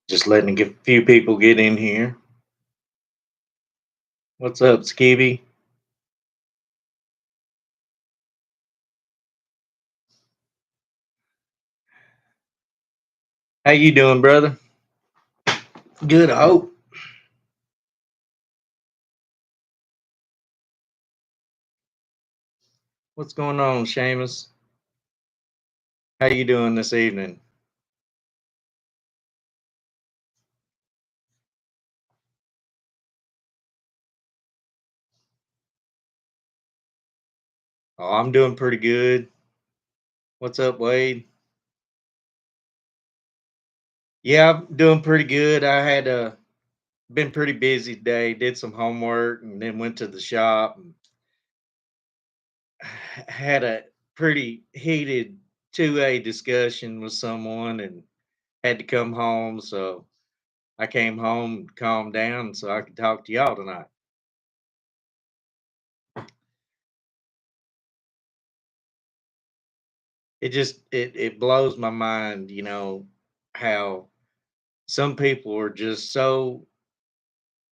Just letting a few people get in here. What's up, Skibby? How you doing, brother? Good. I hope. What's going on, Seamus? How you doing this evening? Oh, I'm doing pretty good. What's up, Wade? Yeah, I'm doing pretty good. I had been pretty busy today. Did some homework and then went to the shop and had a pretty heated 2A discussion with someone and had to come home. So I came home and calmed down so I could talk to y'all tonight. It blows my mind, how some people are just so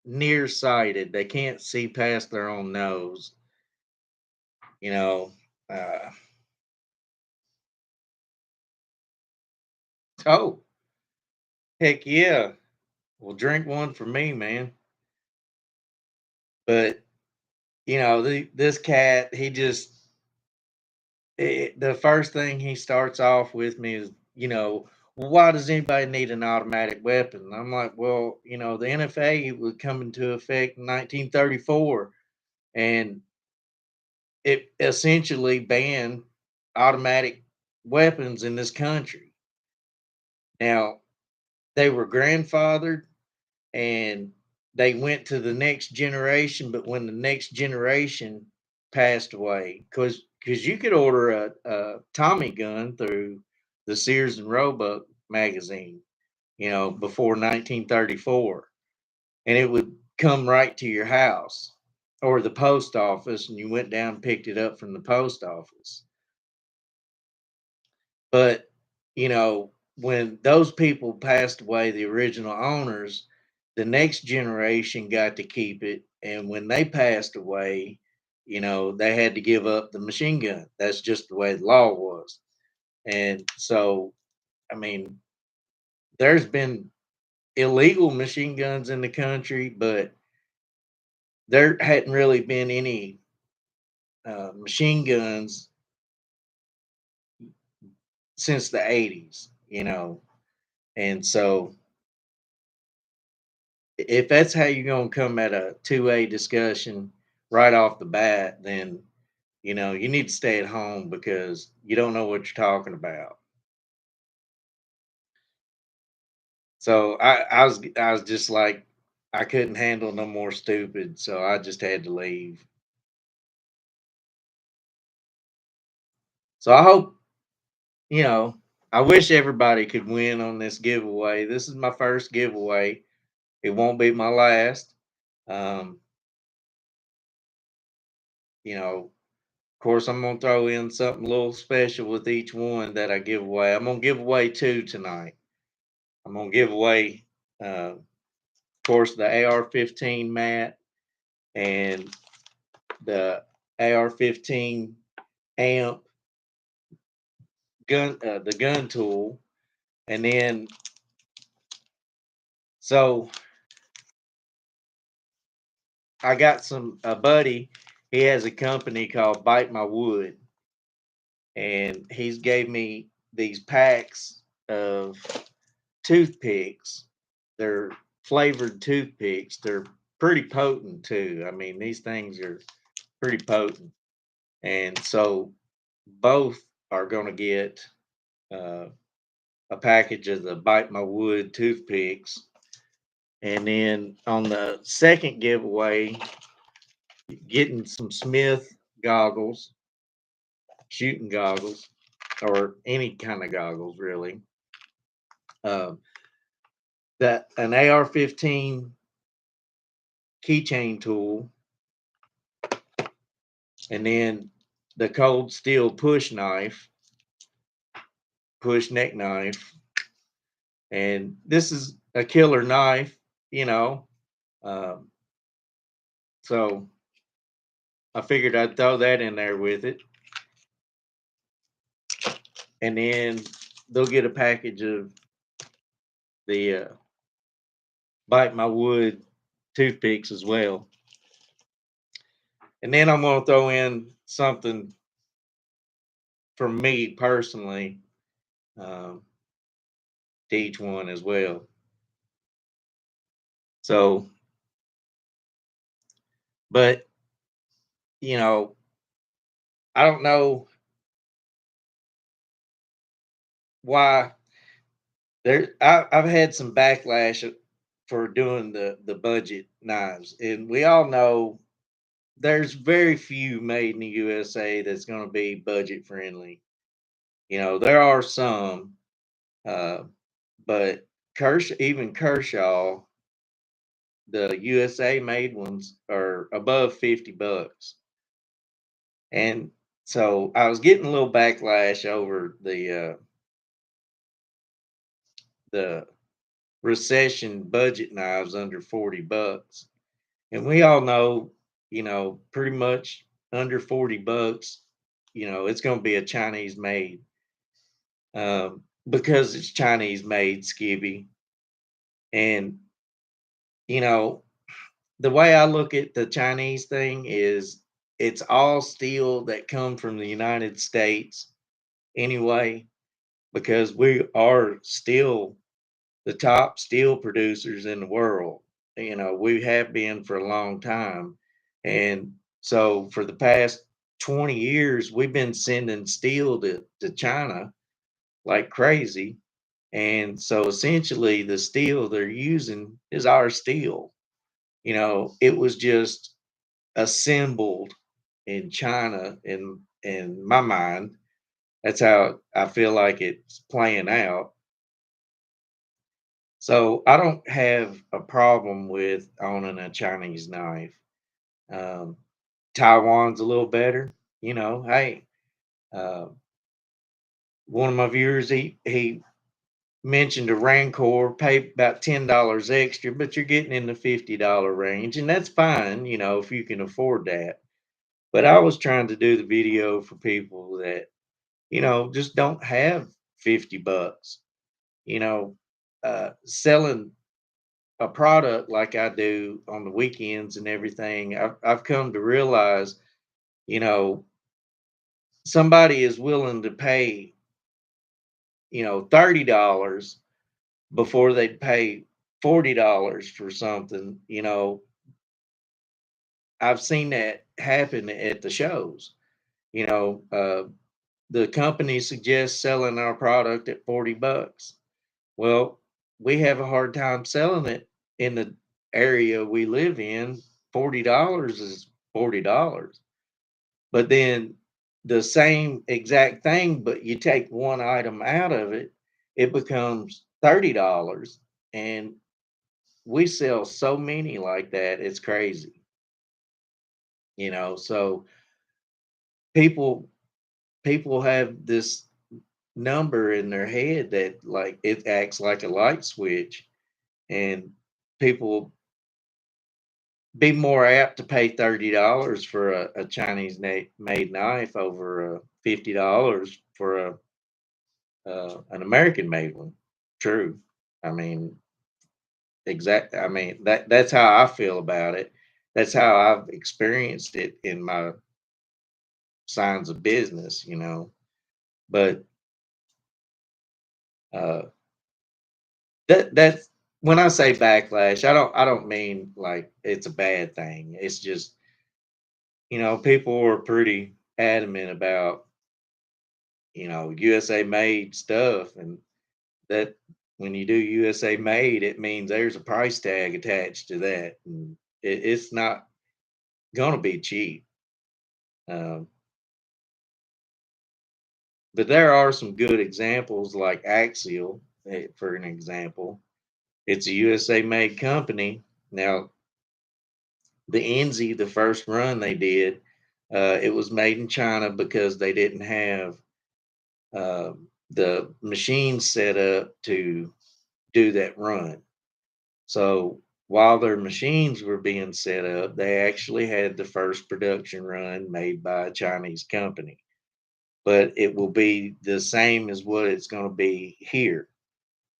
nearsighted they can't see past their own nose. You know, uh, oh heck yeah, well drink one for me, man. But this cat, he just the first thing he starts off with me is, "Well, why does anybody need an automatic weapon?" I'm like, well, the NFA would come into effect in 1934, and it essentially banned automatic weapons in this country. Now, they were grandfathered and they went to the next generation, but when the next generation passed away, because you could order a Tommy gun through the Sears and Roebuck magazine, before 1934, and it would come right to your house or the post office, and you went down and picked it up from the post office. But, when those people passed away, the original owners, the next generation got to keep it. And when they passed away, they had to give up the machine gun. That's just the way the law was. And so, I mean, there's been illegal machine guns in the country, but there hadn't really been any machine guns since the 80s. And so, if that's how you're going to come at a 2A discussion right off the bat, then you need to stay at home because you don't know what you're talking about. So I was just like, I couldn't handle no more stupid, so I just had to leave. So I hope, you know I wish everybody could win on this giveaway. This is my first giveaway. It won't be my last. um Of course, I'm gonna throw in something a little special with each one that I give away. I'm gonna give away two tonight. I'm gonna give away, of course, the AR-15 mat and the AR-15 amp gun, the gun tool, and then so I got a buddy. He has a company called Bite My Wood, and he's gave me these packs of toothpicks. They're flavored toothpicks. They're pretty potent too. I mean, these things are pretty potent. And so both are going to get uh, a package of the Bite My Wood toothpicks. And then on the second giveaway, getting some Smith goggles, shooting goggles, or any kind of goggles really. Uh, that an AR-15 keychain tool, and then the cold steel push neck knife, And this is a killer knife, you know. Um, so I figured I'd throw that in there with it. And then they'll get a package of the Bite My Wood toothpicks as well. And then I'm going to throw in something for me personally, um, to each one as well. So, but you know, I don't know why I've had some backlash for doing the budget knives, and we all know there's very few made in the USA that's going to be budget friendly. You know, there are some, uh, but even Kershaw, the USA made ones are above $50. And so I was getting a little backlash over the recession budget knives under $40. And we all know, pretty much under $40, it's going to be a Chinese made, because it's Chinese made, Skibby. And, you know, the way I look at the Chinese thing is it's all steel that come from the United States anyway, because we are still the top steel producers in the world. We have been for a long time. And so for the past 20 years, we've been sending steel to China like crazy. And so essentially, the steel they're using is our steel. It was just assembled in China in my mind. That's how I feel like it's playing out. So I don't have a problem with owning a Chinese knife. Um, Taiwan's a little better, Hey, uh, one of my viewers, he mentioned a Rancor, pay about $10 extra, but you're getting in the $50 range, and that's fine, if you can afford that. But I was trying to do the video for people that, just don't have $50. You know, Selling a product like I do on the weekends and everything, I've come to realize, you know, somebody is willing to pay, $30 before they'd pay $40 for something. I've seen that happen at the shows. You know, the company suggests selling our product at $40. Well, we have a hard time selling it in the area we live in. $40 is $40. But then the same exact thing, but you take one item out of it, it becomes $30. And we sell so many like that, it's crazy. So people people have this number in their head that like it acts like a light switch, and people be more apt to pay $30 for a Chinese made knife over $50 for an American made one. True. I mean, exact. I mean that's how I feel about it. That's how I've experienced it in my signs of business. But uh, that's when I say backlash, I don't mean like it's a bad thing. It's just people are pretty adamant about USA made stuff, and that when you do USA made, it means there's a price tag attached to that, and it's not gonna be cheap. Um, but there are some good examples like Axial, for an example. It's a USA made company. Now, the Enzy, the first run they did, it was made in China because they didn't have the machine set up to do that run. So while their machines were being set up, they actually had the first production run made by a Chinese company. But it will be the same as what it's going to be here.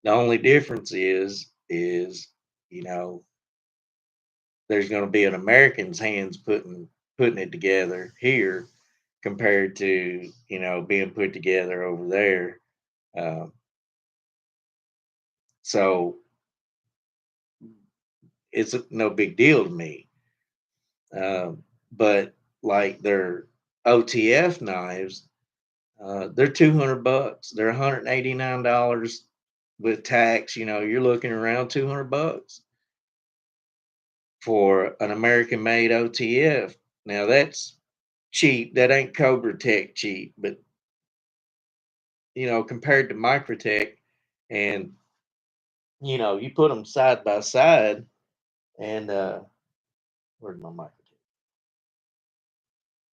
The only difference is you know there's going to be an American's hands putting it together here compared to being put together over there. Um, so it's no big deal to me. But like their OTF knives, they're $200. They're $189 with tax. You're looking around $200 for an American made OTF. Now that's cheap. That ain't Cobra Tech cheap, but compared to Microtech, and you put them side by side, and where's my Microtech?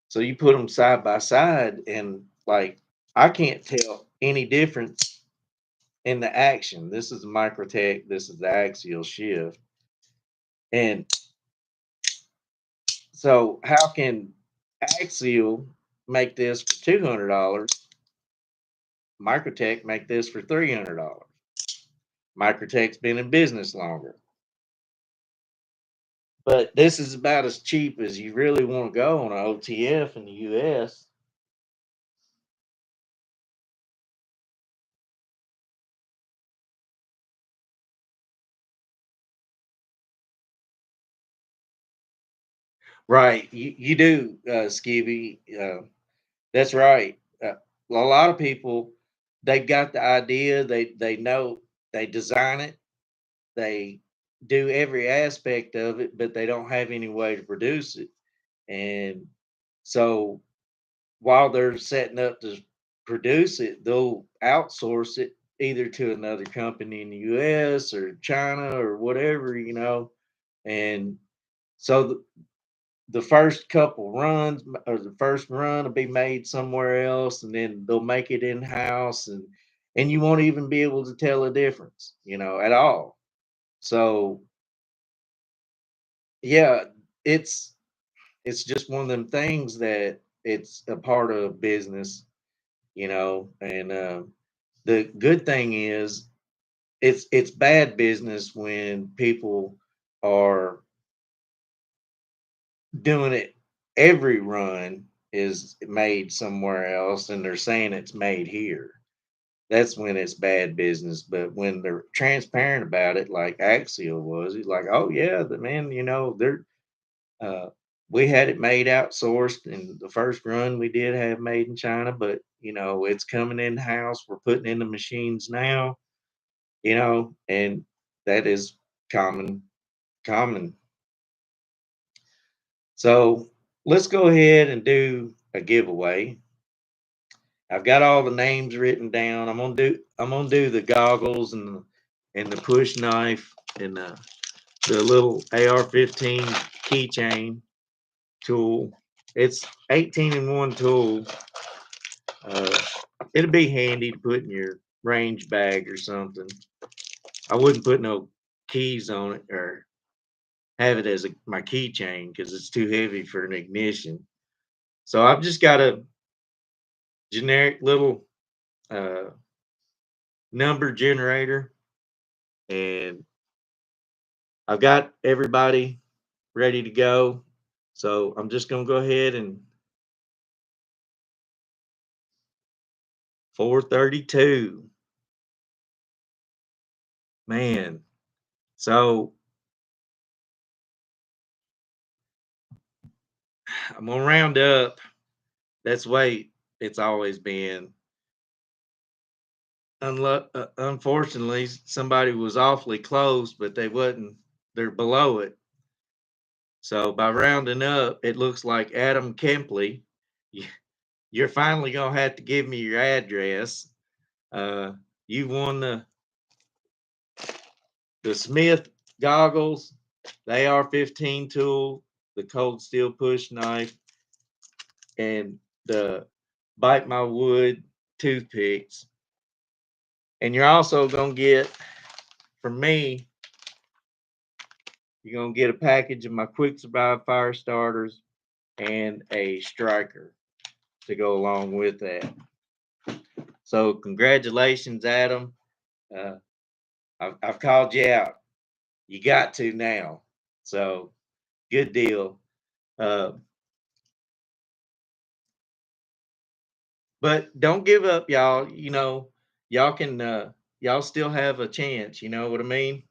So you put them side by side, and like I can't tell any difference in the action. This is Microtech. This is the axial shift, and so how can Axial make this for $200? Microtech make this for $300. Microtech's been in business longer. But this is about as cheap as you really want to go on an OTF in the US. Right. You do, Skibby. That's right. A lot of people, they got the idea, they know, they design it, they do every aspect of it, but they don't have any way to produce it. And so while they're setting up to produce it, they'll outsource it either to another company in the US or China or whatever. And so the first couple runs or the first run will be made somewhere else, and then they'll make it in house, and you won't even be able to tell a difference, at all. So yeah, it's it's just one of them things that it's a part of business, and the good thing is it's bad business when people are doing it. Every run is made somewhere else and they're saying it's made here. That's when it's bad business. But when they're transparent about it, like Axial was, he's like, oh yeah, the man, they're uh we had it made outsourced, and the first run we did have made in China, but it's coming in house. We're putting in the machines now, and that is common. So let's go ahead and do a giveaway. I've got all the names written down. I'm gonna do the goggles and the push knife and the little AR-15 keychain tool. It's 18 in one tool. Uh, it'll be handy to put in your range bag or something. I wouldn't put no keys on it or have it as my keychain because it's too heavy for an ignition. So I've just got a generic little uh, number generator, and I've got everybody ready to go. So I'm just going to go ahead and 432, man. So I'm going to round up. That's the way it's always been. Unfortunately, somebody was awfully close, but they wasn't. They're below it. So by rounding up, it looks like Adam Kempley. You're finally gonna have to give me your address. Uh, you won the Smith goggles, the AR-15 tool, the cold steel push knife, and the Bite My Wood toothpicks. And you're also gonna get from me, you're gonna get a package of my Quick Survive fire starters and a striker to go along with that. So congratulations, Adam. Uh, I've called you out. You got to now. So good deal. Uh, but don't give up, y'all. Y'all can y'all still have a chance. You know what I mean?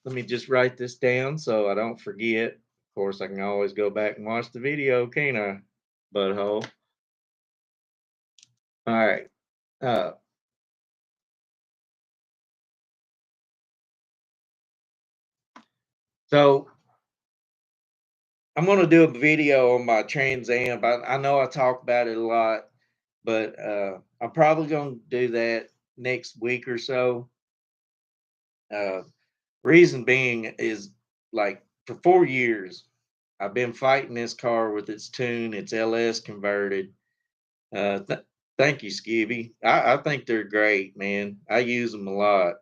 Let me just write this down so I don't forget. Of course, I can always go back and watch the video, can't I? Butthole. All right. Uh, so I'm gonna do a video on my Trans Am. I know I talk about it a lot, but I'm probably gonna do that next week or so. Uh, reason being is like for 4 years, I've been fighting this car with its tune, its LS converted. Thank you, Skibby. I think they're great, man. I use them a lot.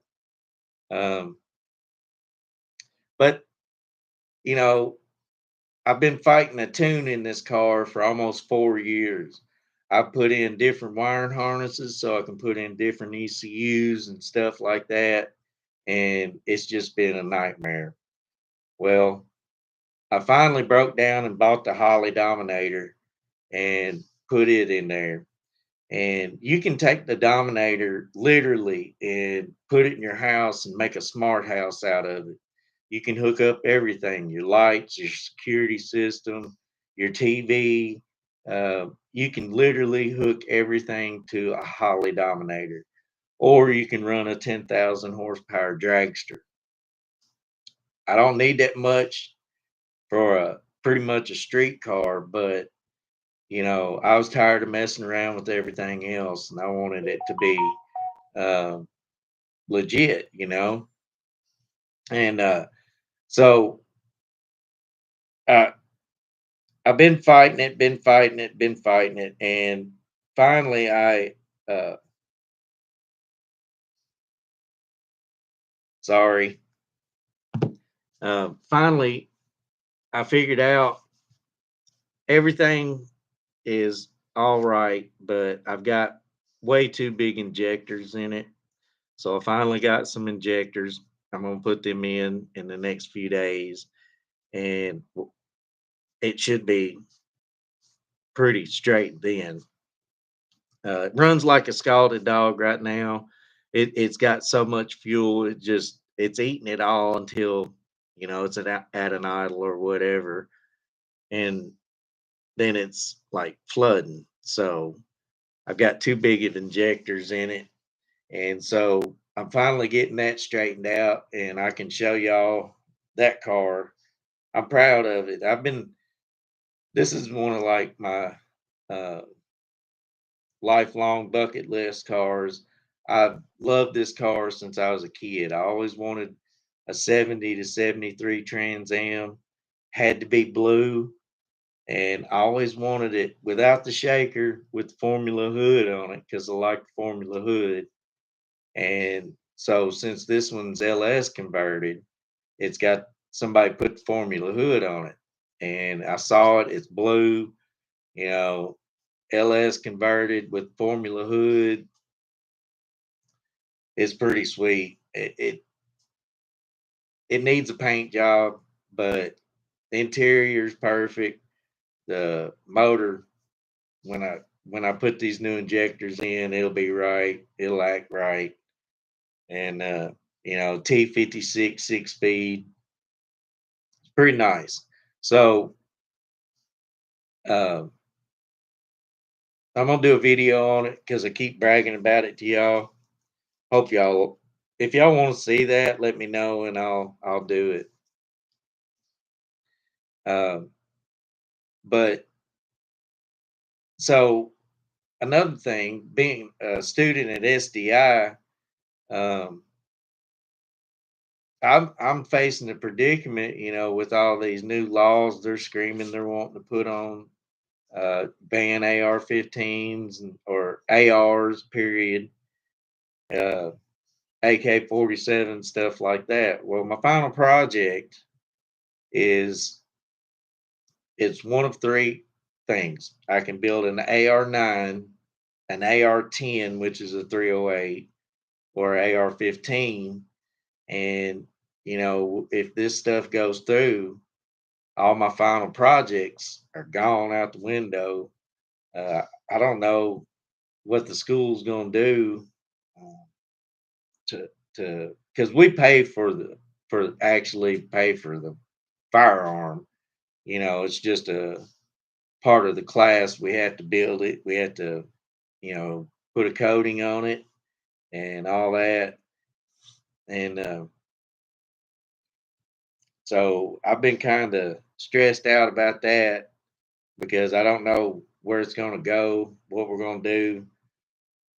Um, but you know, I've been fighting a tune in this car for almost 4 years. I put in different wiring harnesses so I can put in different ECUs and stuff like that. And it's just been a nightmare. Well, I finally broke down and bought the Holly Dominator and put it in there. And you can take the Dominator literally and put it in your house and make a smart house out of it. You can hook up everything, your lights, your security system, your TV. You can literally hook everything to a Holly Dominator, or you can run a 10,000 horsepower dragster. I don't need that much for a pretty much a street car, but I was tired of messing around with everything else, and I wanted it to be uh, legit, And so uh, I've been fighting it, been fighting it, been fighting it, and finally, uh, sorry, finally, I figured out everything is all right, but I've got way too big injectors in it. So I finally got some injectors. I'm gonna put them in the next few days, and it should be pretty straight then. It runs like a scalded dog right now. It's got so much fuel, it's eating it all until it's at an idle or whatever, and then it's like flooding. So I've got too big of injectors in it, and so I'm finally getting that straightened out, and I can show y'all that car. I'm proud of it. This is one of like my uh, lifelong bucket list cars. I've loved this car since I was a kid. I always wanted a 70 to 73 Trans Am, had to be blue, and I always wanted it without the shaker with the Formula hood on it because I like the Formula hood. And so since this one's LS converted, it's got somebody put the Formula hood on it. And I saw it, it's blue, you know, LS converted with Formula hood. It's pretty sweet. It needs a paint job, but the interior's perfect. The motor, when I put these new injectors in, it'll be right. It'll act right. And T56 6 speed. It's pretty nice. So um I'm gonna do a video on it because I keep bragging about it to y'all. Hope y'all, if y'all want to see that, let me know and I'll do it. Um, but so another thing, being a student at SDI, um, I'm facing a predicament, with all these new laws they're screaming they're wanting to put on, ban AR-15s or ARs, period. Uh, AK-47, stuff like that. Well, my final project is it's one of three things. I can build an AR-9, an AR-10, which is a 308, or AR-15, and if this stuff goes through, all my final projects are gone out the window. Uh, I don't know what the school's going to do uh, to because we pay for actually pay for the firearm. It's just a part of the class. We have to build it. We have to, put a coating on it and all that. And so I've been kind of stressed out about that because I don't know where it's going to go, what we're going to do.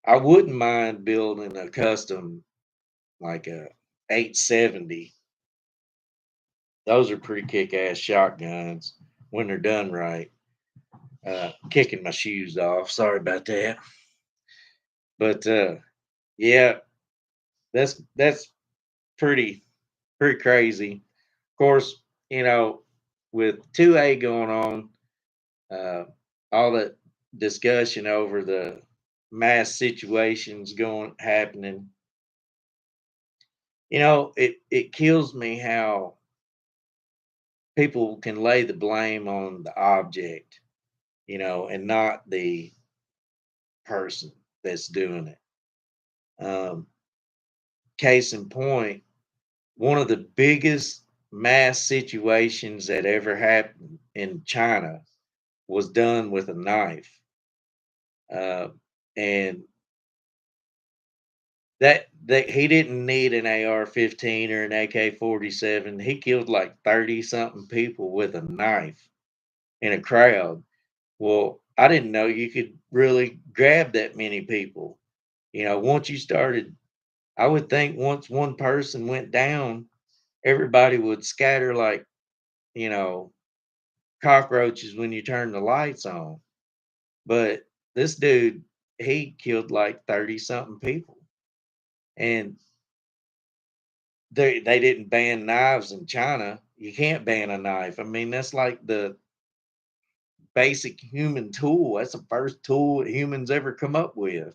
I wouldn't mind building a custom like a 870. Those are pretty kick-ass shotguns when they're done right. Kicking my shoes off. Sorry about that. But yeah, that's pretty pretty crazy. Of course, with 2A going on, uh, all that discussion over the mass situations going happening, it kills me how people can lay the blame on the object, and not the person that's doing it. Case in point, one of the biggest mass situations that ever happened in China was done with a knife. Uh, and that he didn't need an AR-15 or an AK-47. He killed like 30 something people with a knife in a crowd. Well, I didn't know you could really grab that many people. Once you started, I would think once one person went down, everybody would scatter like, you know, cockroaches when you turn the lights on. But this dude, he killed like 30 something people. And they didn't ban knives in China. You can't ban a knife. I mean, that's like the basic human tool. That's the first tool that humans ever come up with,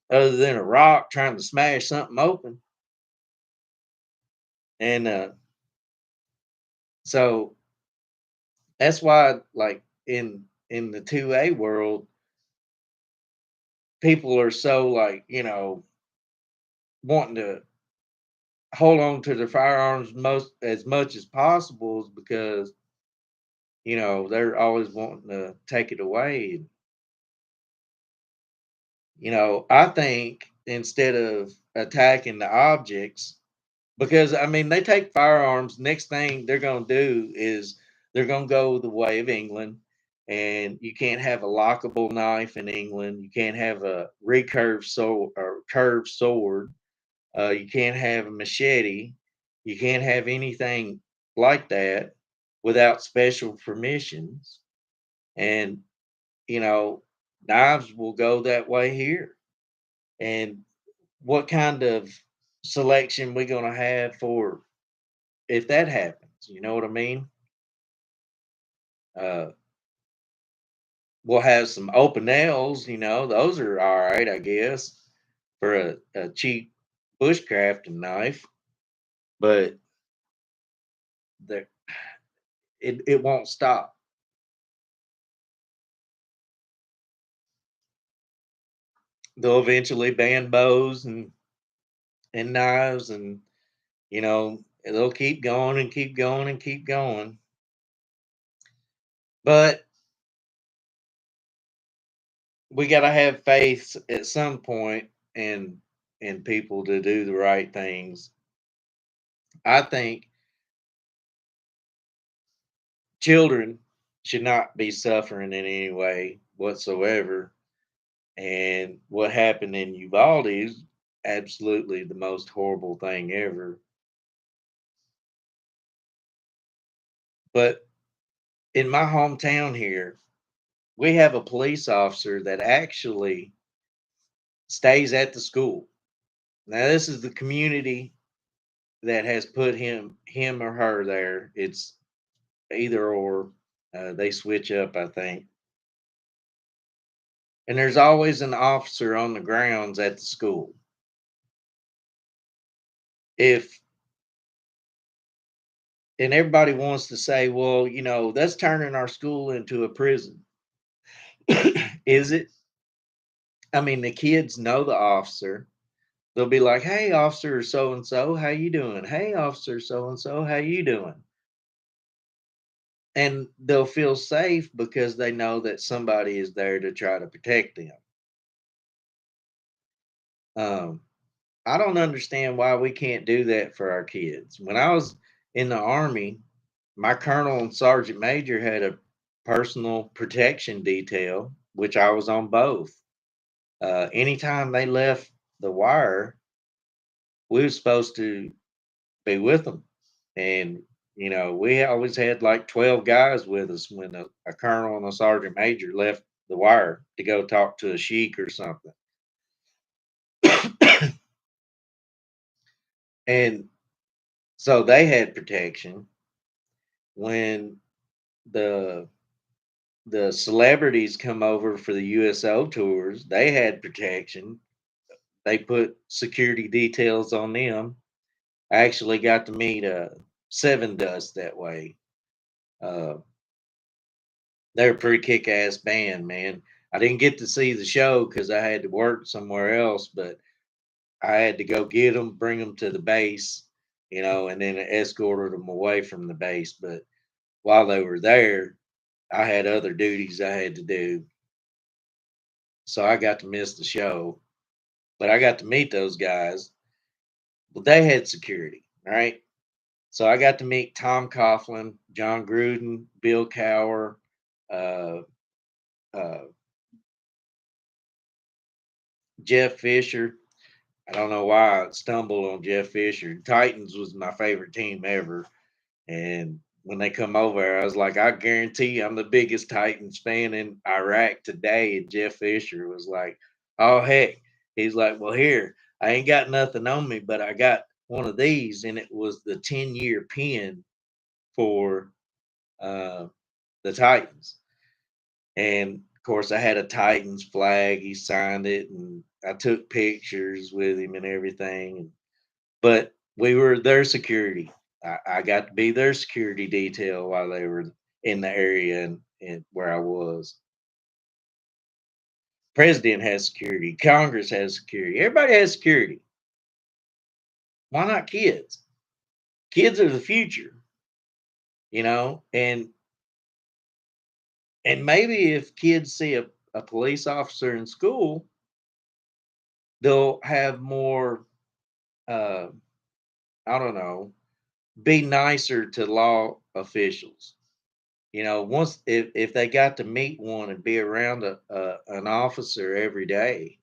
other than a rock trying to smash something open. And so that's why, like in the 2A world, people are so like, wanting to hold on to their firearms most as much as possible is because they're always wanting to take it away. I think instead of attacking the objects, because I mean they take firearms, next thing they're going to do is they're going to go the way of England, and you can't have a lockable knife in England. You can't have a recurved sword or curved sword. You can't have a machete. You can't have anything like that without special permissions. And you know, knives will go that way here. And what kind of selection we gonna have for if that happens? You know what I mean? Uh, we'll have some open nails. Those are all right, I guess, for a cheap bushcrafting knife. But the it won't stop. They'll eventually ban bows and knives, and they'll keep going and keep going and keep going. But we got to have faith at some point in people to do the right things. I think children should not be suffering in any way whatsoever. And what happened in Uvalde is absolutely the most horrible thing ever. But in my hometown here, we have a police officer that actually stays at the school. Now, this is the community that has put him or her there. It's either or. They switch up, I think. And there's always an officer on the grounds at the school. If and everybody wants to say, well, that's turning our school into a prison. Is it? I mean, the kids know the officer. They'll be like, "Hey, officer so and so, how you doing? Hey, officer so and so, how you doing?" And they'll feel safe because they know that somebody is there to try to protect them. Um, I don't understand why we can't do that for our kids. When I was in the army, my colonel and sergeant major had a personal protection detail, which I was on both. Anytime they left the wire, we were supposed to be with them. And, we always had like 12 guys with us when a colonel and a sergeant major left the wire to go talk to a sheik or something. And so they had protection. When the the celebrities come over for the USO tours, they had protection. They put security details on them. I actually got to meet Seven Dust that way. Uh, they're a pretty kick ass band, man. I didn't get to see the show because I had to work somewhere else, but I had to go get them, bring them to the base, and then escorted them away from the base. But while they were there, I had other duties I had to do. So I got to miss the show, but I got to meet those guys. Well, they had security, right? So I got to meet Tom Coughlin, John Gruden, Bill Cower, uh, uh, Jeff Fisher. I don't know why I stumbled on Jeff Fisher. Titans was my favorite team ever. And when they come over, I was like, I guarantee I'm the biggest Titans fan in Iraq today. And Jeff Fisher was like, oh, heck. He's like, well, here, I ain't got nothing on me, but I got one of these. And it was the 10-year pin for uh, the Titans. And of course, I had a Titans flag. He signed it, and I took pictures with him and everything. But we were their security. I got to be their security detail while they were in the area and where I was. President has security. Congress has security. Everybody has security. Why not kids? Kids are the future, and maybe if kids see a police officer in school, they'll have more uh, I don't know, be nicer to law officials. Once if they got to meet one and be around an officer every day,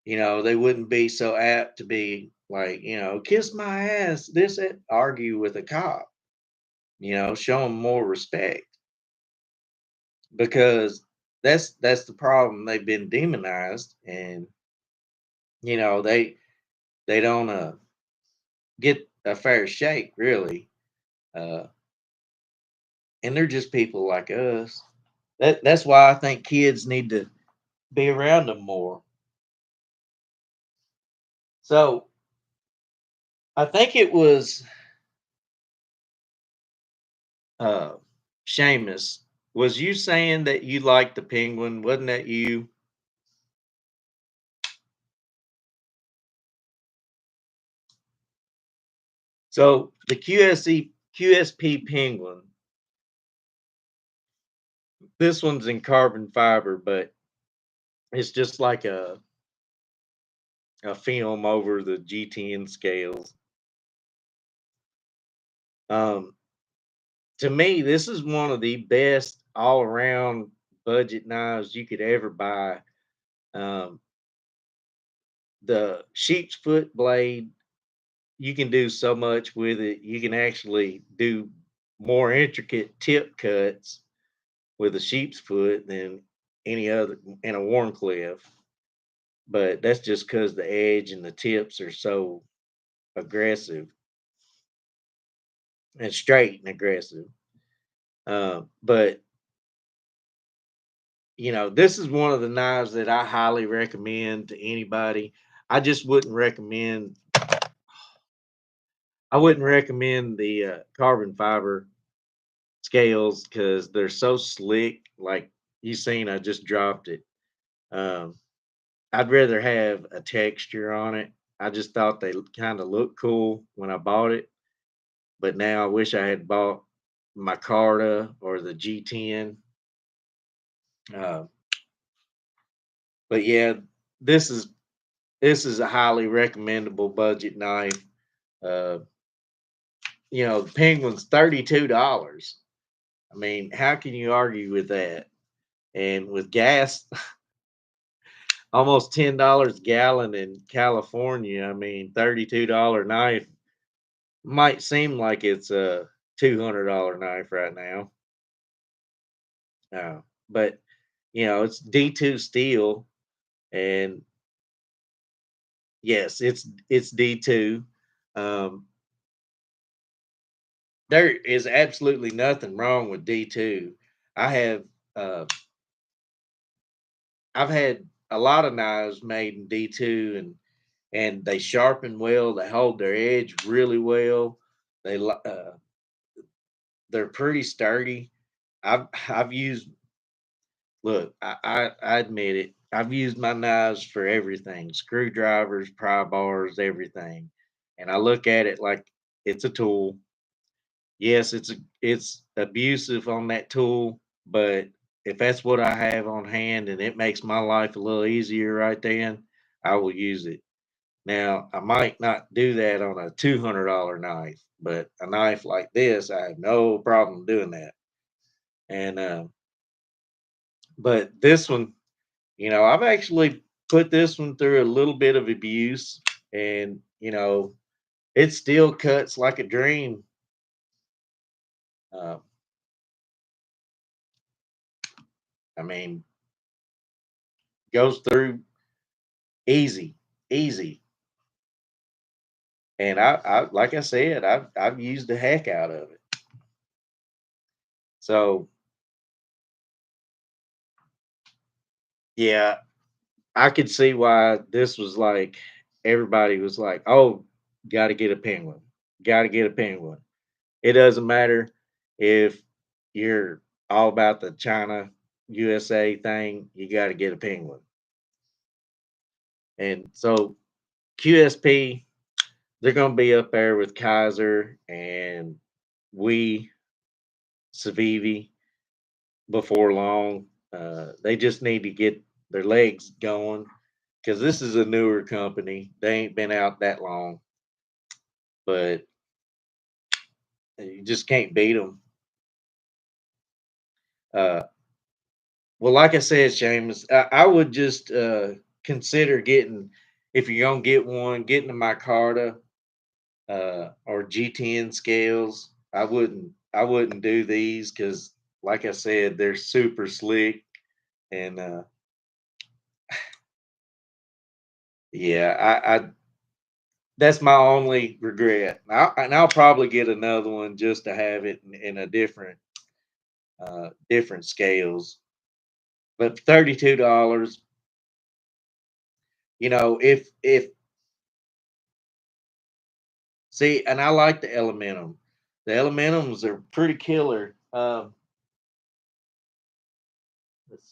they wouldn't be so apt to be like, kiss my ass, this that, argue with a cop. Show them more respect because that's the problem. They've been demonized, and they don't get a fair shake really. Uh, and they're just people like us. That's why I think kids need to be around them more. So I think it was uh Seamus. Was you saying that you liked the penguin? Wasn't that you? So the QSP penguin, this one's in carbon fiber, but it's just like a film over the GTN scales. Um, to me, this is one of the best all around budget knives you could ever buy. Um, the sheep's foot blade, you can do so much with it. You can actually do more intricate tip cuts with a sheep's foot than any other in a Warncliffe. but that's just because the edge and the tips are so aggressive and straight and aggressive. But this is one of the knives that I highly recommend to anybody. I just wouldn't recommend. I wouldn't recommend the carbon fiber scales because they're so slick. Like you seen, I just dropped it. Um, I'd rather have a texture on it. I just thought they kind of looked cool when I bought it, but now I wish I had bought my Carta or the G10. Uh, but yeah, this is this is a highly recommendable budget knife. Uh, the Penguin's $32. I mean, how can you argue with that? And with gas, almost $10 a gallon in California. I mean, $32 knife might seem like it's a $200 knife right now. Uh, but it's D2 steel, and yes, it's D2. Um, there is absolutely nothing wrong with D2. I have uh, I've had a lot of knives made in D2, and they sharpen well. They hold their edge really well. They're pretty sturdy. I've used look, I admit it. I've used my knives for everything: screwdrivers, pry bars, everything. And I look at it like it's a tool. Yes, it's abusive on that tool, but if that's what I have on hand and it makes my life a little easier right then, I will use it. Now, I might not do that on a $200 knife, but a knife like this, I have no problem doing that. And but this one, I've actually put this one through a little bit of abuse, and it still cuts like a dream. Uh, I mean, goes through easy, easy. And I like I said, I've used the heck out of it. So yeah, I could see why this was like everybody was like, "Oh, got to get a penguin. Got to get a penguin." It doesn't matter if you're all about the China USA thing, you got to get a penguin. And so QSP, they're going to be up there with Kaiser and we Civivi before long. They just need to get their legs going because this is a newer company. They ain't been out that long, but you just can't beat them. Uh, well, like I said, Seamus, I would just consider getting, if you're gonna get one, getting a micarta or G10 scales. I wouldn't do these because, like I said, they're super slick, and yeah, I that's my only regret. And I'll probably get another one just to have it in a different scales. But $32, if see, and I like the Elementum. The Elementums are pretty killer. Let's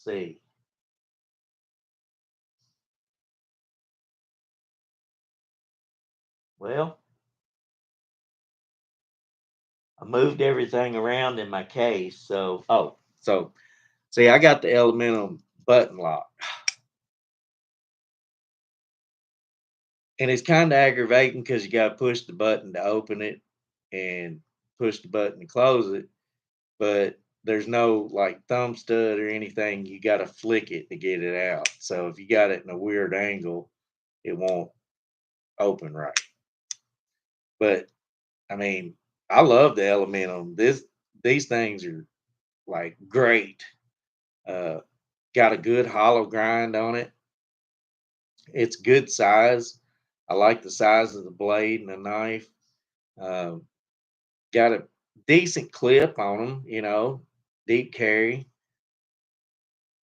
see. Well, I moved everything around in my case. So see, I got the Elementum button lock, and it's kind of aggravating because you got to push the button to open it and push the button to close it. But there's no like thumb stud or anything. You got to flick it to get it out. So if you got it in a weird angle, it won't open right. But I mean, I love the Elementum. These things are like great. Uh, got a good hollow grind on it. It's good size. I like the size of the blade and the knife. Um, got a decent clip on them, deep carry.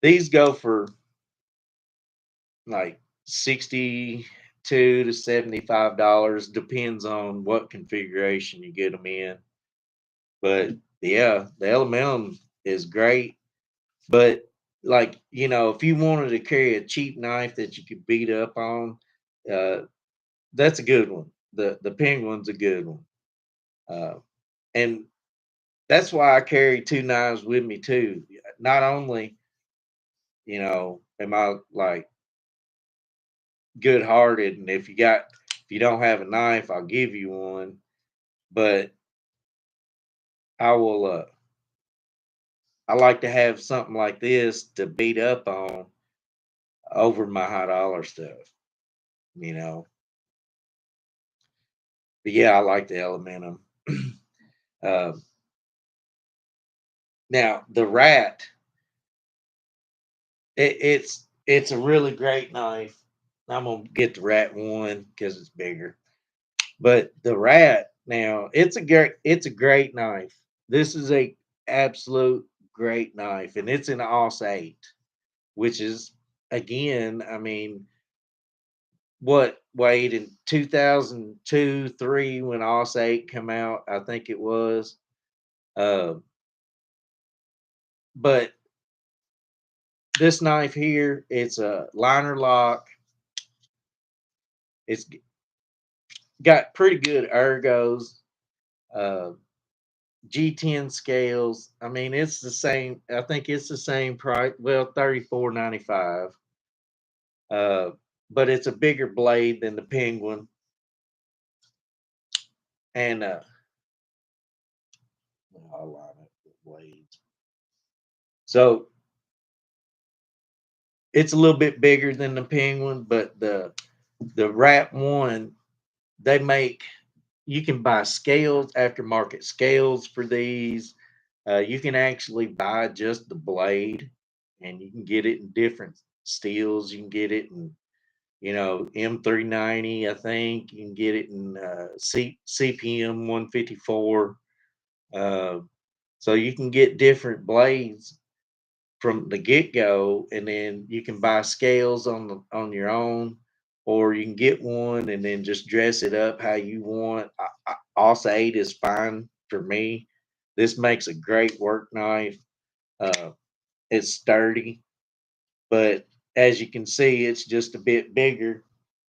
These go for like 62 to $75, depends on what configuration you get them in. But yeah, the Elementum is great. But like, if you wanted to carry a cheap knife that you could beat up on, uh, that's a good one. The Penguin's a good one. Uh, and that's why I carry two knives with me too. Not only, am I like good hearted, and if you don't have a knife, I'll give you one. But I will I like to have something like this to beat up on over my high dollar stuff, you know. But yeah, I like the Elementum. uh, Now the Rat, it's a really great knife. I'm gonna get the Rat one because it's bigger. But the Rat now, it's a great knife. This is a absolute great knife, and it's an AUS 8, which is, again, I mean, what Wade, in 2002, 3, when AUS 8 come out, I think it was. Uh, but this knife here, it's a liner lock. It's got pretty good ergos. Uh, G10 scales. I mean, it's the same. I think it's the same price. Well, 34.95. Uh, but it's a bigger blade than the Penguin, and I'll line it with blades. So it's a little bit bigger than the Penguin, but the Rat one, they make. You can buy scales, aftermarket scales for these. You can actually buy just the blade, and you can get it in different steels. You can get it in, M390. I think you can get it in CPM 154. Uh, so you can get different blades from the get go, and then you can buy scales on your own, or you can get one and then just dress it up how you want. AUS 8 is fine for me. This makes a great work knife. Uh, it's sturdy, but as you can see, it's just a bit bigger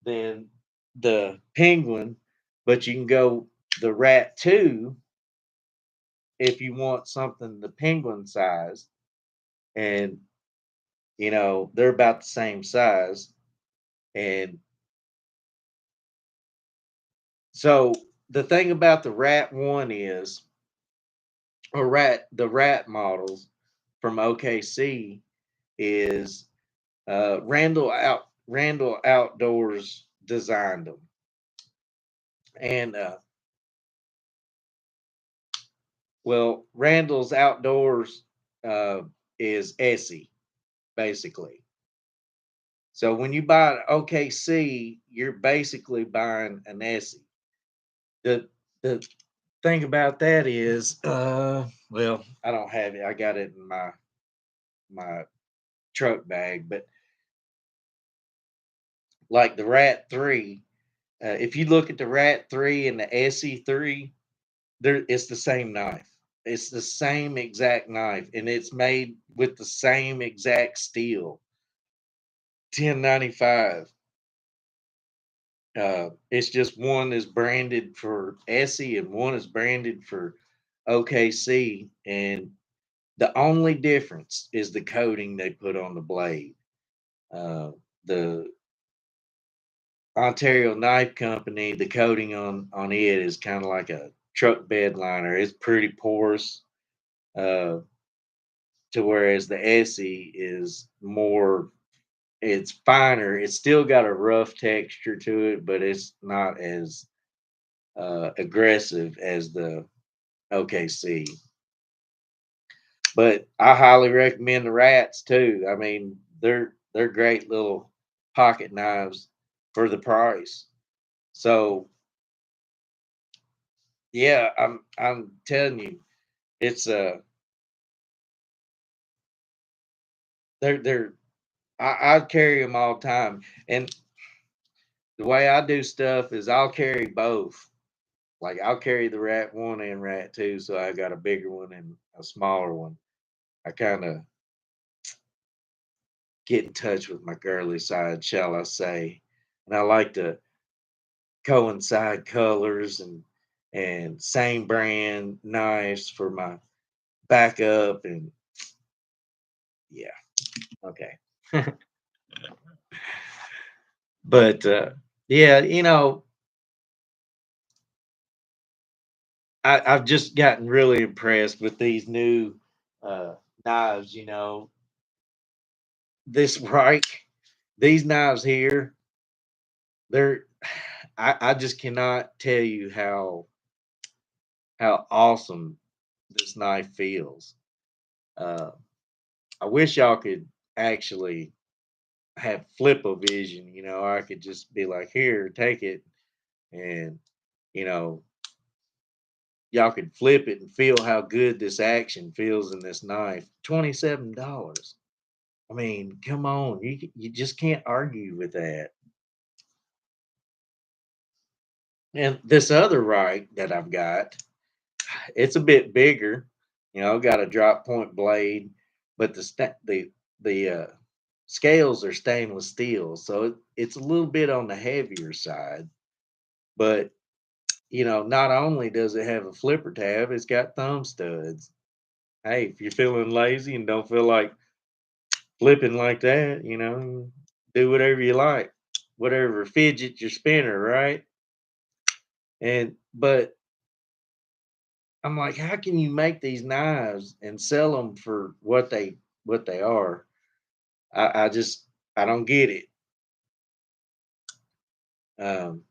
than the Penguin. But you can go the Rat 2 if you want something the Penguin size, and they're about the same size. And so the thing about the Rat one is, or the Rat models from OKC, is Randall Outdoors designed them, and well, Randall's Outdoors uh, is Essie, basically. So when you buy an OKC, you're basically buying an Essie. The thing about that is, well, I don't have it. I got it in my truck bag, but like the Rat 3, if you look at the Rat 3 and the SE 3, it's the same knife. It's the same exact knife, and it's made with the same exact steel. 1095. It's just one is branded for Essie and one is branded for OKC, and the only difference is the coating they put on the blade. The Ontario Knife Company, the coating on it is kind of like a truck bed liner. It's pretty porous, uh, to whereas the Essie is more. It's finer. It's still got a rough texture to it, but it's not as aggressive as the OKC. But I highly recommend the Rats too. I mean, they're great little. pocket knives for the price. So yeah, I'm telling you, it's they're I carry them all the time, and the way I do stuff is I'll carry both. Like I'll carry the rat one and rat two, so I got a bigger one and a smaller one. I kind of get in touch with my girly side, shall I say. And I like to coincide colors and same brand knives for my backup and yeah, okay. But yeah, I've just gotten really impressed with these new uh knives, this Reich, these knives here, they're I just cannot tell you how awesome this knife feels. Uh, I wish y'all could actually have flip o vision, I could just be like, here, take it, and you know, y'all could flip it and feel how good this action feels in this knife. $27. I mean, come on, you just can't argue with that. And this other right that I've got, it's a bit bigger. Got a drop point blade, but the scales are stainless steel, so it's a little bit on the heavier side. But not only does it have a flipper tab, it's got thumb studs. Hey, if you're feeling lazy and don't feel like flipping like that, do whatever you like, whatever fidget your spinner, right? And but I'm like, how can you make these knives and sell them for what they are? I just I don't get it. Um,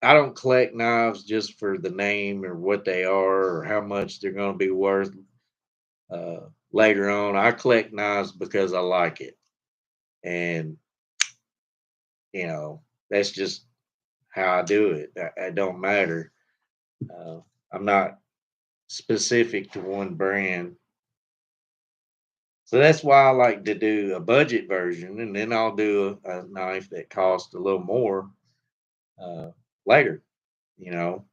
I don't collect knives just for the name or what they are or how much they're going to be worth later on. I collect knives because I like it, and that's just how I do it. It don't matter. Uh, I'm not specific to one brand. So that's why I like to do a budget version, and then I'll do a knife that costs a little more uh, later. You know,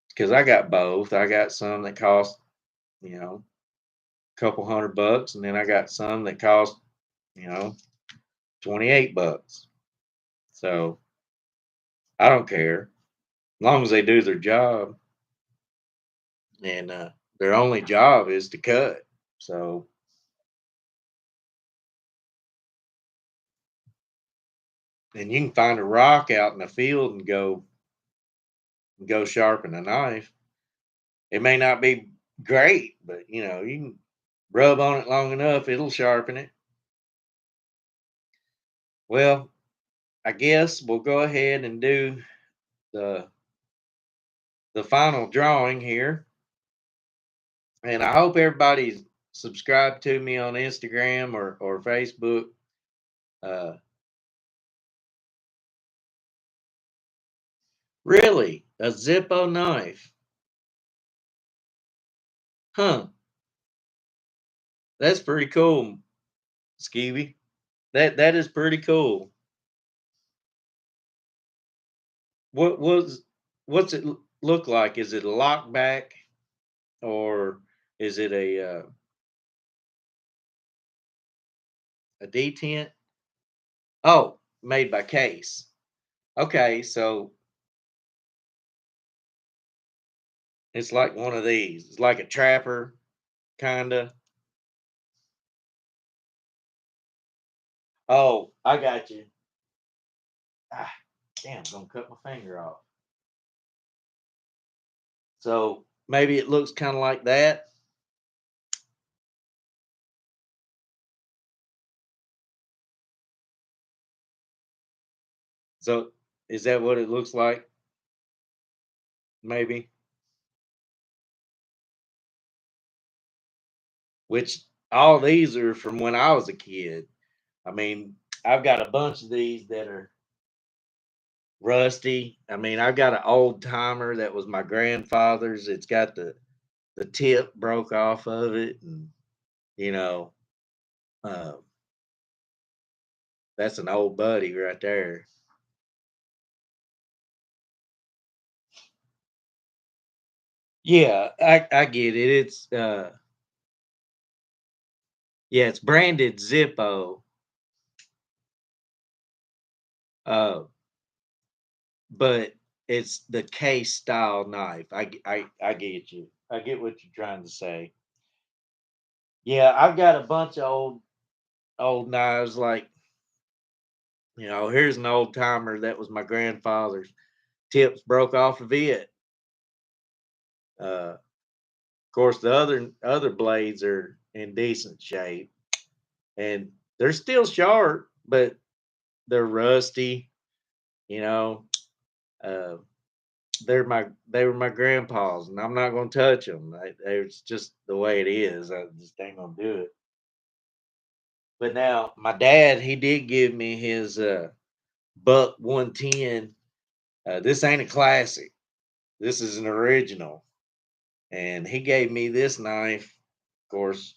because I got both. I got some that cost a couple $100, and then I got some that cost you know $28. So I don't care as long as they do their job, and their only job is to cut. So and you can find a rock out in the field and go sharpen a knife. It may not be great, but you can rub on it long enough, it'll sharpen it. Well, I guess we'll go ahead and do the the final drawing here. And I hope everybody's subscribed to me on Instagram or Facebook. Uh, really, a Zippo knife, huh? That's pretty cool, Skeevy. That is pretty cool. What was what's it look like? Is it a lockback or is it a detent? Oh, made by Case. Okay, so it's like one of these. It's like a trapper, kinda. Oh, I got you. Ah, damn, I'm gonna cut my finger off. So maybe it looks kind of like that. So is that what it looks like? Maybe. Which all these are from when I was a kid. I mean, I've got a bunch of these that are rusty. I mean, I've got an old timer that was my grandfather's. It's got the tip broke off of it, and you know, uh, that's an old buddy right there. Yeah, I get it. It's yeah, it's branded Zippo. Uh, but it's the case style knife. I get you. I get what you're trying to say. Yeah, I've got a bunch of old knives. Like, here's an old timer that was my grandfather's. Tips broke off of it. Of course, the other blades are in decent shape, and they're still sharp, but they're rusty. You know, uh, they were my grandpa's, and I'm not gonna touch them. It's just the way it is. I just ain't gonna do it. But now my dad, he did give me his Buck 110. This ain't a classic. This is an original, and he gave me this knife. Of course,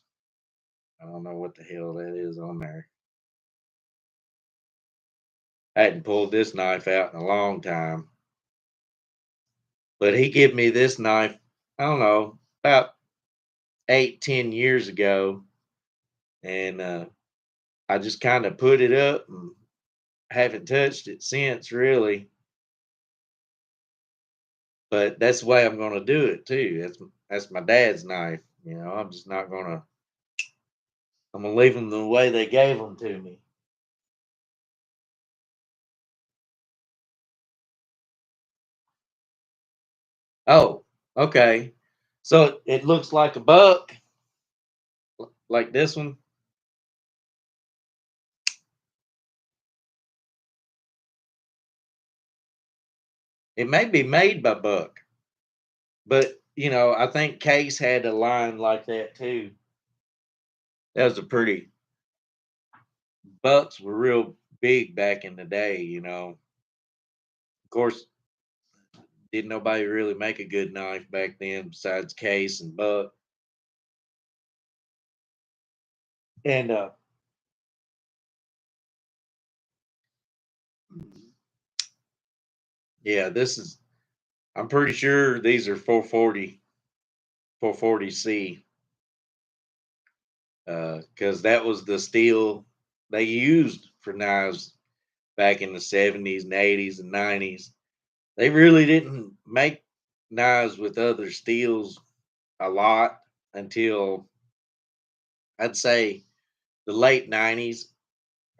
I don't know what the hell that is on there. I hadn't pulled this knife out in a long time, but he gave me this knife. I don't know, about 8, 10 years ago, and I just kind of put it up and haven't touched it since, really. But that's the way I'm going to do it too. That's my dad's knife. I'm just not going to. I'm gonna leave them the way they gave them to me. Oh, okay. So it looks like a buck, like this one. It may be made by Buck, but I think Case had a line like that too. That was a pretty Bucks were real big back in the day. Of course, didn't nobody really make a good knife back then besides Case and Buck. And yeah, this is. I'm pretty sure these are 440C, because that was the steel they used for knives back in the 70s and 80s and 90s. They really didn't make knives with other steels a lot until, I'd say, the late 90s,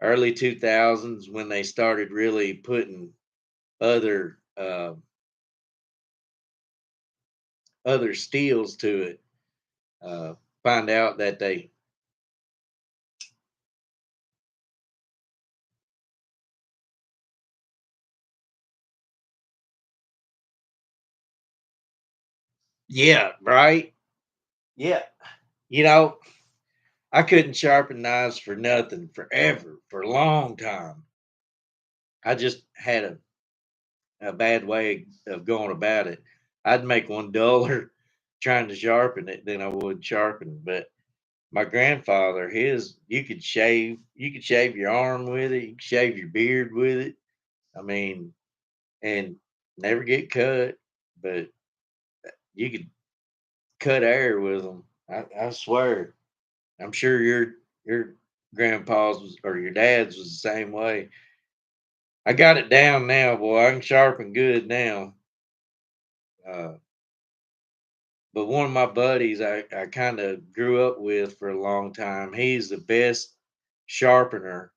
early 2000s, when they started really putting other other steels to it. Uh, find out that they, yeah, right, yeah, you know, I couldn't sharpen knives for nothing forever, for a long time. I just had a bad way of going about it. I'd make one duller trying to sharpen it than I would sharpen. But my grandfather, his you could shave your arm with it, you could shave your beard with it. I mean, and never get cut, but you could cut air with them. I swear. I'm sure your grandpa's was, or your dad's was the same way. I got it down now, boy. I can sharpen good now. Uh, but one of my buddies I kind of grew up with for a long time, he's the best sharpener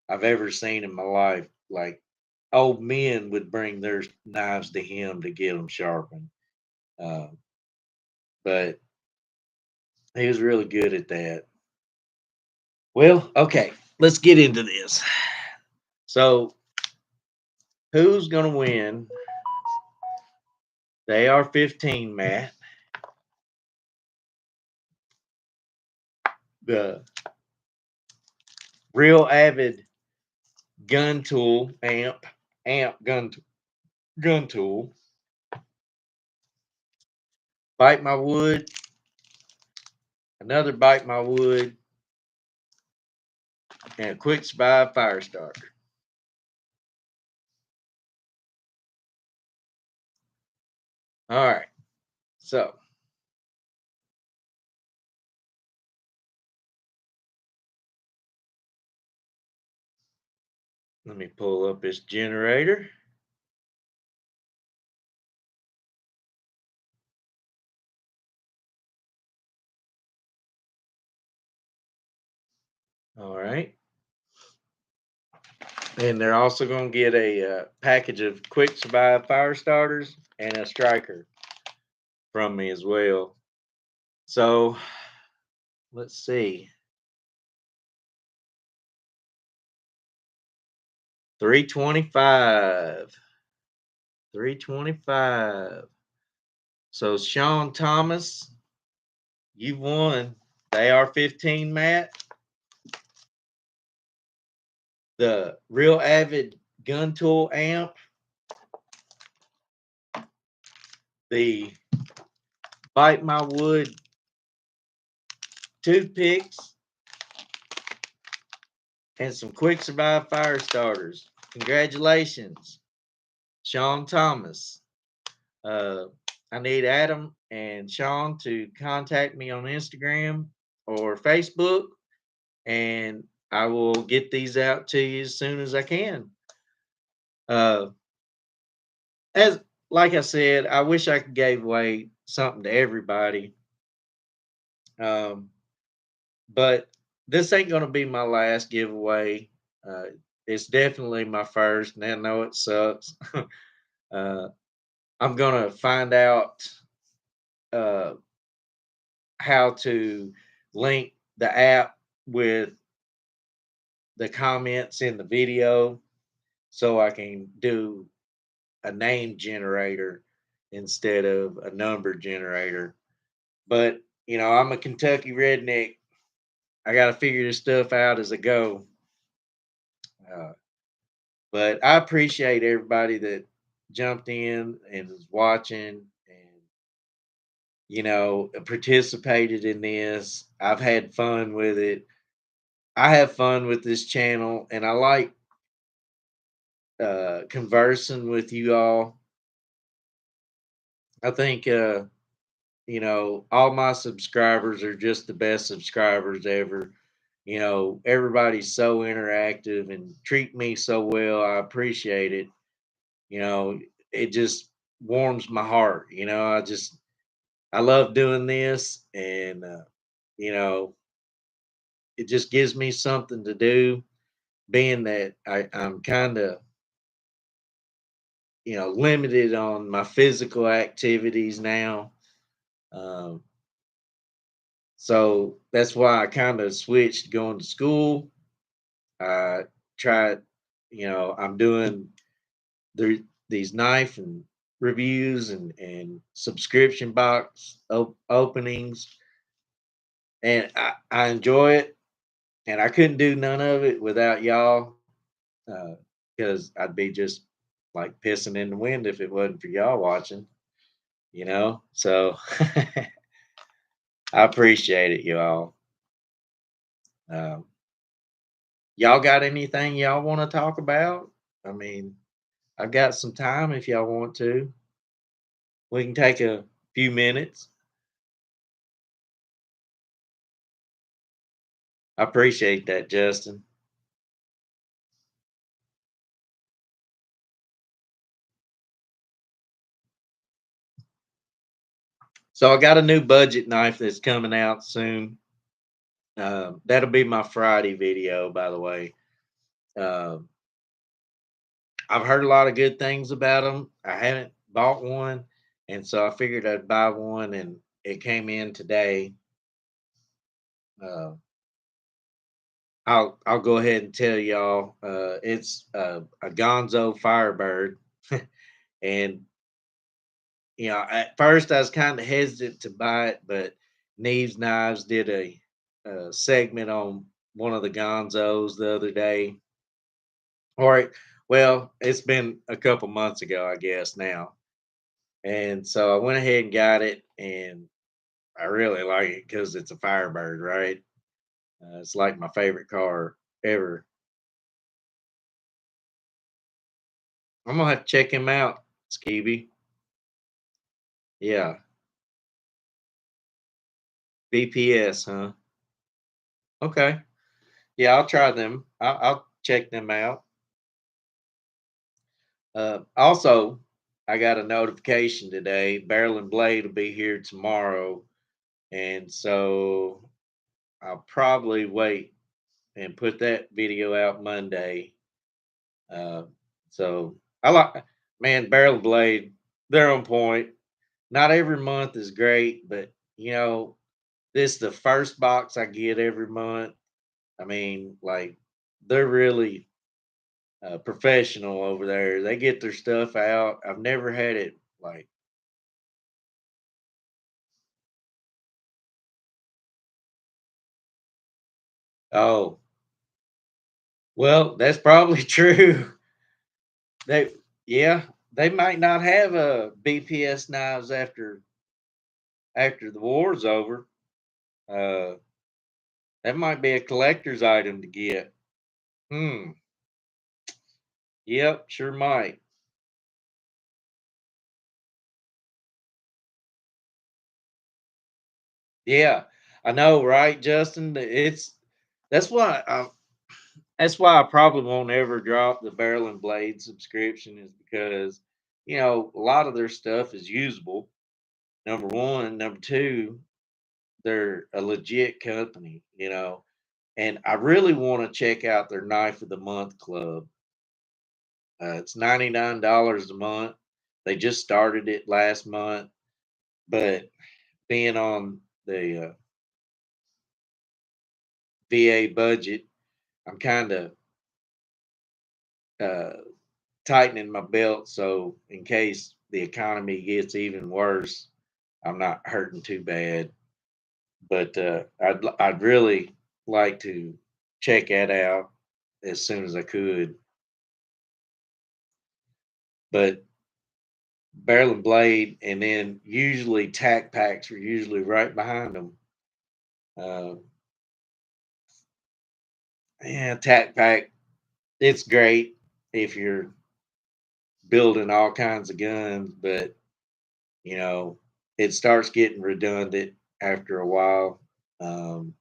I've ever seen in my life. Like, old men would bring their knives to him to get them sharpened. Uh, but he was really good at that. Well, okay, let's get into this. So, who's going to win the AR-15, Matt, the Real Avid gun tool amp gun tool, Bite My Wood, another Bite My Wood, and a Quick Survive fire starter. All right, so let me pull up this generator. All right. And they're also going to get a package of Quick Survive fire starters and a striker from me as well. So let's see. 325. 325. So Sean Thomas, you've won the AR-15 mat, the Real Avid gun tool amp, the Bite My Wood toothpicks, and some Quick Survive fire starters. Congratulations, Sean Thomas. I need Adam and Sean to contact me on Instagram or Facebook, and I will get these out to you as soon as I can. Uh, as like I said, I wish I could give away something to everybody, um, but this ain't gonna be my last giveaway. Uh, it's definitely my first, and I know it sucks. uh, I'm gonna find out uh, how to link the app with the comments in the video so I can do a name generator instead of a number generator. But, I'm a Kentucky redneck. I got to figure this stuff out as I go. Uh, but I appreciate everybody that jumped in and is watching and, participated in this. I've had fun with it. I have fun with this channel and I like conversing with you all. I think all my subscribers are just the best subscribers ever. Everybody's so interactive and treat me so well. I appreciate it. You know, it just warms my heart. I love doing this, and you know, it just gives me something to do. Being that I'm kind of limited on my physical activities now. Um, so that's why I kind of switched going to school. I tried, I'm doing these knife and reviews and subscription box openings, and I enjoy it. And I couldn't do none of it without y'all, because I'd be just like pissing in the wind if it wasn't for y'all watching. So I appreciate it, y'all. Um, y'all got anything y'all want to talk about? I mean, I've got some time if y'all want to. We can take a few minutes. I appreciate that, Justin. So I got a new budget knife that's coming out soon. That'll be my Friday video, by the way. Um, I've heard a lot of good things about them. I haven't bought one, and so I figured I'd buy one, and it came in today. Uh, I'll go ahead and tell y'all. It's a Gonzo Firebird, and at first I was kind of hesitant to buy it, but Neves Knives did segment on one of the Gonzos the other day. All right. Well, it's been a couple months ago, I guess now. And so I went ahead and got it, and I really like it because it's a Firebird, right? It's like my favorite car ever. I'm gonna have to check him out, Skeevy. Yeah, BPS, huh? Okay. Yeah, I'll try them. I'll check them out. Also, I got a notification today. Barrel and Blade will be here tomorrow, and so I'll probably wait and put that video out Monday. Uh, so I like, man, Barrel and Blade. They're on point. Not every month is great, but this is the first box I get every month. I mean, like they're really professional over there. They get their stuff out. I've never had it like, oh, well, that's probably true. They, yeah, they might not have BPS knives after the war's over. Uh, that might be a collector's item to get. Hmm. Yep, sure might. Yeah, I know, right, Justin? That's why that's why I probably won't ever drop the Barrel and Blade subscription is because a lot of their stuff is usable. Number one, number two, they're a legit company, and I really want to check out their Knife of the Month club. It's $99 a month. They just started it last month, but being on the VA budget, I'm kind of uh, tightening my belt so in case the economy gets even worse, I'm not hurting too bad. But I'd really like to check that out as soon as I could. But Barrel and Blade, and then usually Tac Packs are usually right behind them. Uh, yeah, Tac Pack, it's great if you're building all kinds of guns, but you know it starts getting redundant after a while. Um,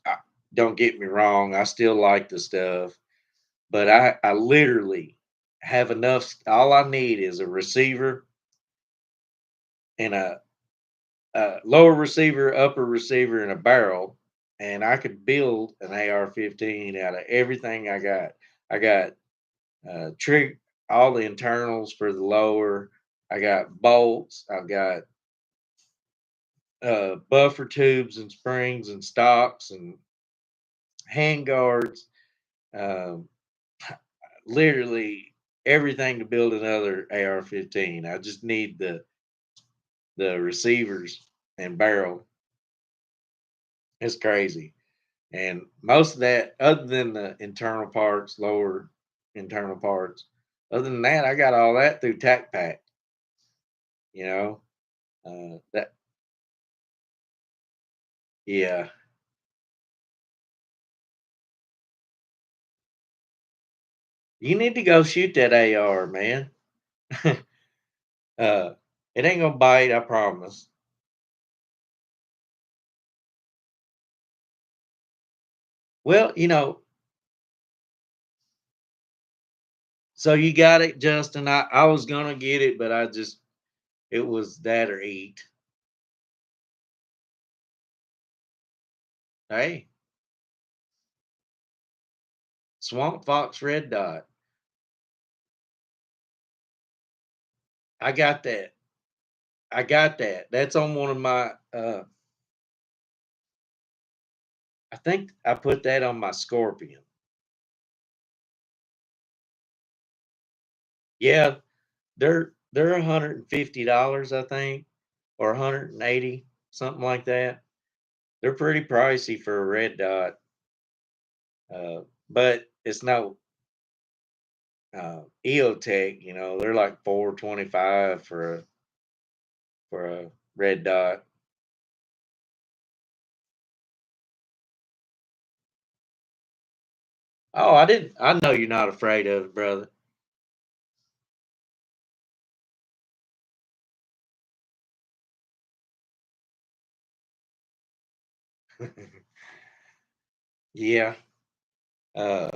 I, don't get me wrong, I still like the stuff, but I literally have enough. All I need is a receiver and a lower receiver, upper receiver, and a barrel, and I could build an AR-15 out of everything I got. I got trig all the internals for the lower. I got bolts. I've got buffer tubes and springs and stocks and hand guards. Um, literally everything to build another AR-15. I just need the receivers and barrel. It's crazy. And most of that, other than the internal parts, lower internal parts, other than that, I got all that through Tac Pack. You know, that yeah. You need to go shoot that AR, man. uh, it ain't gonna bite, I promise. Well, so you got it, Justin. I was gonna get it, but it was that or eat. Hey, Swamp Fox Red Dot. I got that. I got that. That's on one of my I think I put that on my Scorpion. Yeah, they're $150, I think, or 180, something like that. They're pretty pricey for a red dot, but it's no EOTech. They're like 425 for a red dot. Oh, I didn't. I know you're not afraid of it, brother. Yeah. Uh,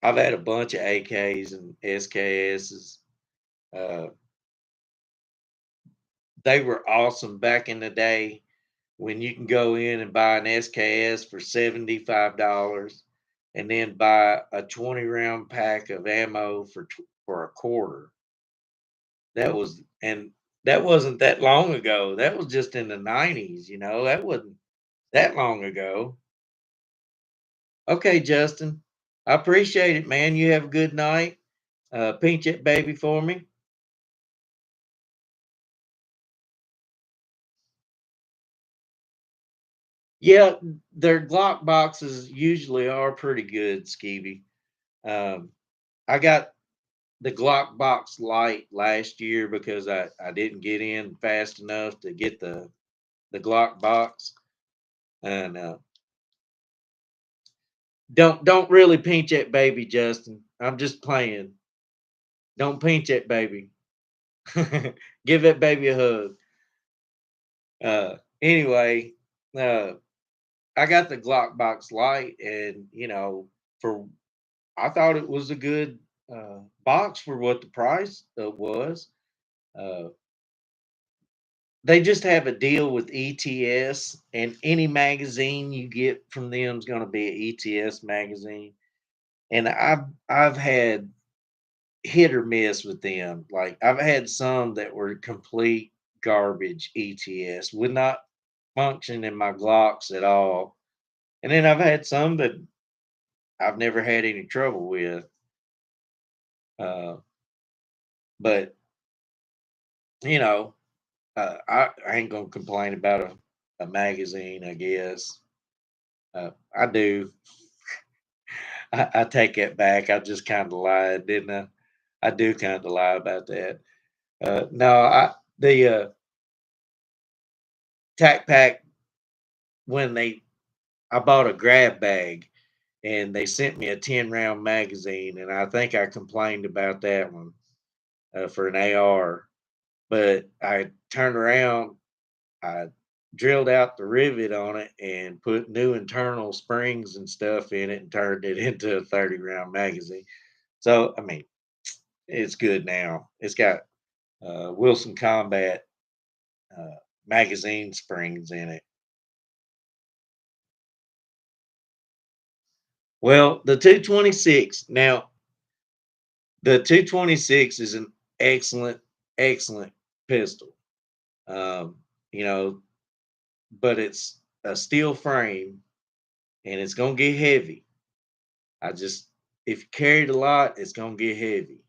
I've had a bunch of AKs and SKSs. Uh, they were awesome back in the day when you can go in and buy an SKS for $75 and then buy a 20 round pack of ammo for a quarter. And that wasn't that long ago. That was just in the 90s, that wasn't that long ago. Okay, Justin. I appreciate it, man. You have a good night. Pinch it, baby, for me. Yeah, their Glock boxes usually are pretty good, Skeevy. Um, I got the Glock box light last year because I didn't get in fast enough to get the Glock box, and don't really pinch that baby, Justin. I'm just playing. Don't pinch that baby. Give that baby a hug. Anyway, uh, I got the Glock box light, and for I thought it was a good box for what the price was. Uh, they just have a deal with ETS, and any magazine you get from them is going to be an ETS magazine. And I've had hit or miss with them. Like I've had some that were complete garbage ETS, would not function in my Glocks at all. And then I've had some that I've never had any trouble with. Uh, but you know, I ain't gonna complain about a magazine. I guess I do. I take that back. I just kind of lied, didn't I? I do kind of lie about that. No, the Tac Pack when they I bought a grab bag and they sent me a 10 round magazine, and I think I complained about that one for an AR. But I turned around, I drilled out the rivet on it and put new internal springs and stuff in it and turned it into a 30 round magazine. So, I mean, it's good now. It's got Wilson Combat uh, magazine springs in it. Well, the 226, now, the 226 is an excellent, excellent pistol. Um, you know, but it's a steel frame and it's going to get heavy. I just, if you carry it a lot, it's going to get heavy.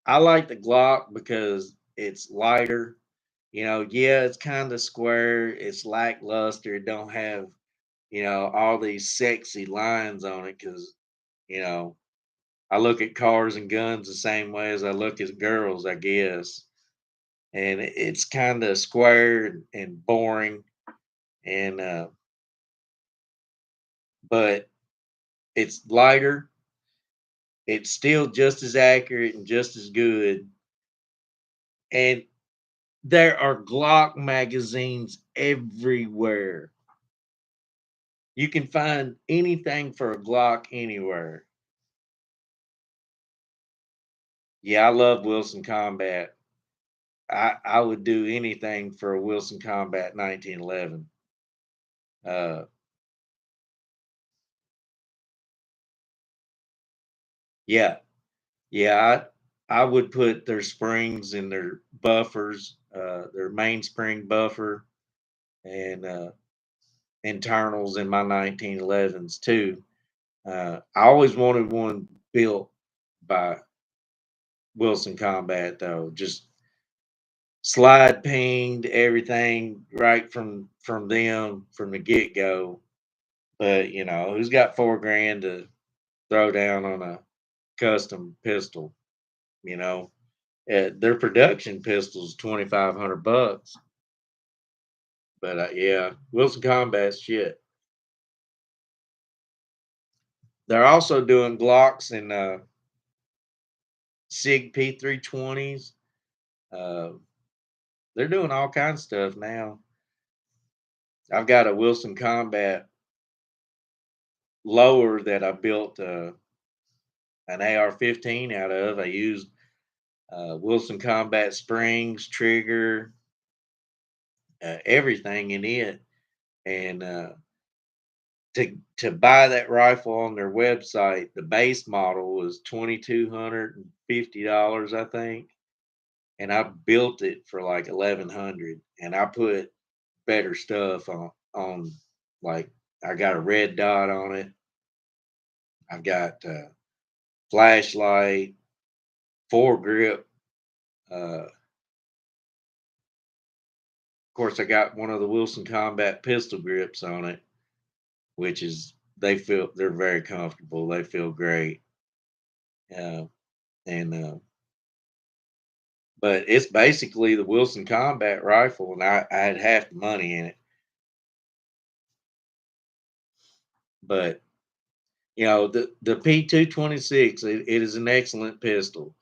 I like the Glock because it's lighter. Yeah, it's kind of square. It's lackluster. It don't have, all these sexy lines on it because, you know, I look at cars and guns the same way as I look at girls, I guess. And it's kind of square and boring. And, but it's lighter. It's still just as accurate and just as good. And there are Glock magazines everywhere. You can find anything for a Glock anywhere. Yeah, I love Wilson Combat. I would do anything for a Wilson Combat 1911. Uh, yeah, yeah, I would put their springs and their buffers, their mainspring buffer and internals in my 1911s too. I always wanted one built by Wilson Combat though. Just slide pinged everything right from them from the get go. But who's got 4 grand to throw down on a custom pistol? You know, their production pistols $2,500. But yeah, Wilson Combat's shit. They're also doing Glocks and Sig P320s. Uh, they're doing all kinds of stuff now. I've got a Wilson Combat lower that I built an AR-15 out of. I used Wilson Combat springs, trigger, everything in it, and to buy that rifle on their website, the base model was $2,250, I think, and I built it for like 1,100, and I put better stuff on like I got a red dot on it. I've got flashlight, foregrip. Of course, I got one of the Wilson Combat pistol grips on it, which is they're very comfortable. They feel great, uh, and but it's basically the Wilson Combat rifle, and I had half the money in it. But the P226, it is an excellent pistol.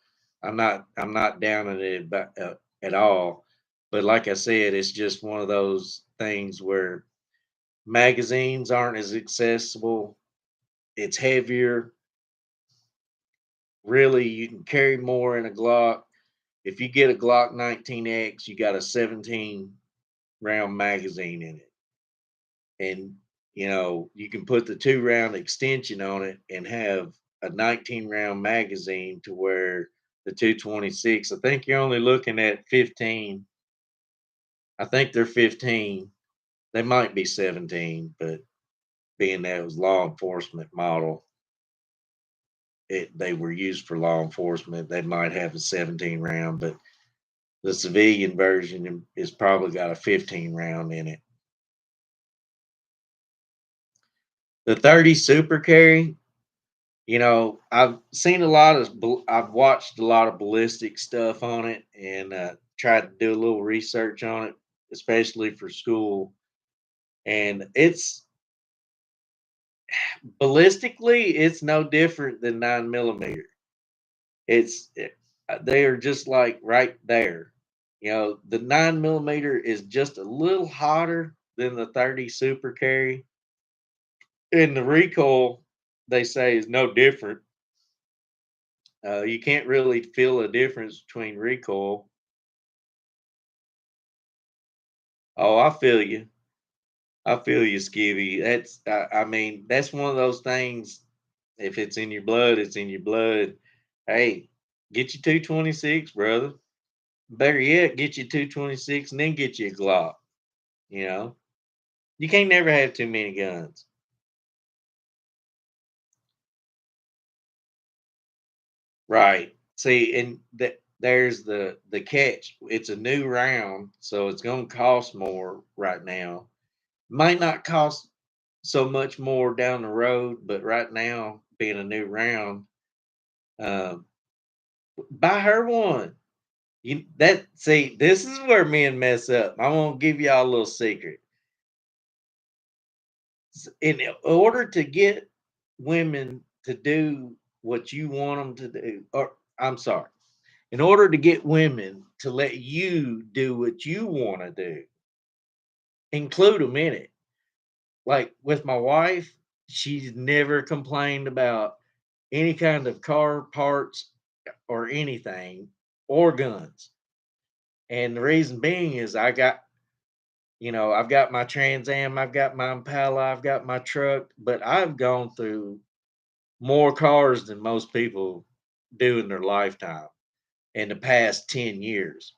I'm not down on it at all. But like I said, it's just one of those things where magazines aren't as accessible. It's heavier. Really, you can carry more in a Glock. If you get a Glock 19X, you got a 17 round magazine in it. And you can put the 2 round extension on it and have a 19 round magazine to where the 226, I think you're only looking at 15. I think they're 15. They might be 17, but being that it was law enforcement model, they were used for law enforcement. They might have a 17 round, but the civilian version is probably got a 15 round in it. The 30 Super Carry, I've watched a lot of ballistic stuff on it and tried to do a little research on it, especially for school. And it's ballistically, it's no different than 9 millimeter. They are just like right there. The 9 millimeter is just a little hotter than the 30 Super Carry, and the recoil they say is no different. You can't really feel a difference between recoil. Oh, I feel you. I feel you, Skivvy. I mean, that's one of those things. If it's in your blood, it's in your blood. Hey, get you 226, brother. Better yet, get you 226 and then get you a Glock. You know, you can't never have too many guns. Right. See, and there's the catch. It's a new round, so it's going to cost more right now. Might not cost so much more down the road, but right now, being a new round, um, buy her one. This is where men mess up. I'm gonna give y'all a little secret. In order to get women to do what you want them to do, or I'm sorry, in order to get women to let you do what you want to do, include them in it. Like with my wife, she's never complained about any kind of car parts or anything or guns. And the reason being is I've got my Trans Am, I've got my Impala, I've got my truck, but I've gone through more cars than most people do in their lifetime in the past 10 years.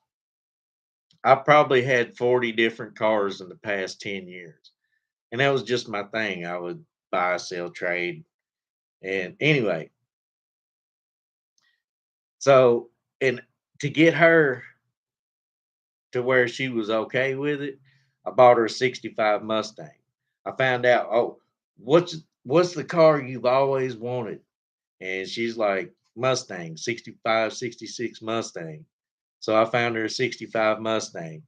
I probably had 40 different cars in the past 10 years. And that was just my thing. I would buy, sell, trade. And anyway, so and to get her to where she was okay with it, I bought her a '65 Mustang. I found out, oh, what's the car you've always wanted? And she's like, Mustang, 65, 66 Mustang. So I found her a '65 Mustang.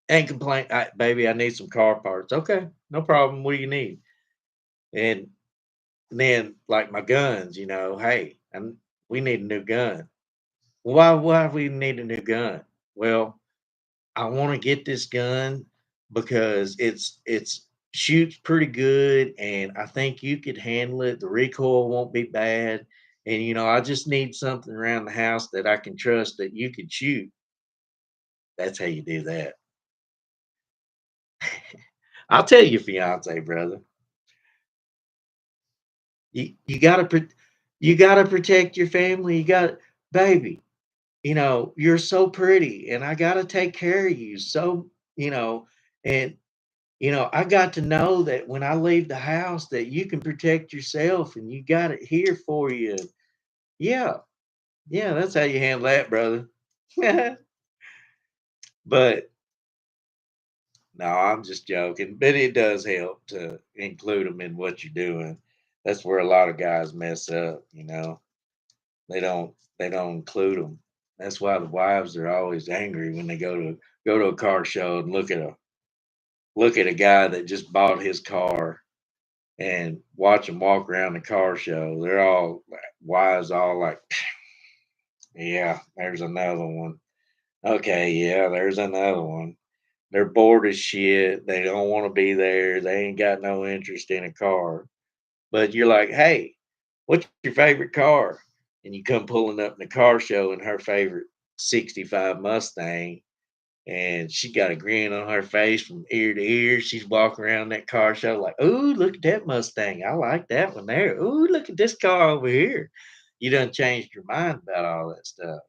And complain, baby, I need some car parts. Okay, no problem. What do you need? And then, like my guns, hey, we need a new gun. Why we need a new gun? Well, I want to get this gun because it's shoots pretty good, and I think you could handle it. The recoil won't be bad, and I just need something around the house that I can trust that you could shoot. That's how you do that. I'll tell your fiance, brother. You gotta protect your family. You got, baby. You're so pretty, and I gotta take care of you. So, and I got to know that when I leave the house that you can protect yourself and you got it here for you. Yeah, yeah, that's how you handle that, brother. But no, I'm just joking. But it does help to include them in what you're doing. That's where a lot of guys mess up. They don't include them. That's why the wives are always angry when they go to a car show and look at a guy that just bought his car and watch them walk around the car show. They're all wives, all like, yeah, there's another one. Okay, yeah, there's another one. They're bored as shit. They don't want to be there. They ain't got no interest in a car. But you're like, hey, what's your favorite car? And you come pulling up in the car show in her favorite '65 Mustang, and she got a grin on her face from ear to ear. She's walking around that car show like, "Ooh, look at that Mustang! I like that one there. Ooh, look at this car over here." You done changed your mind about all that stuff,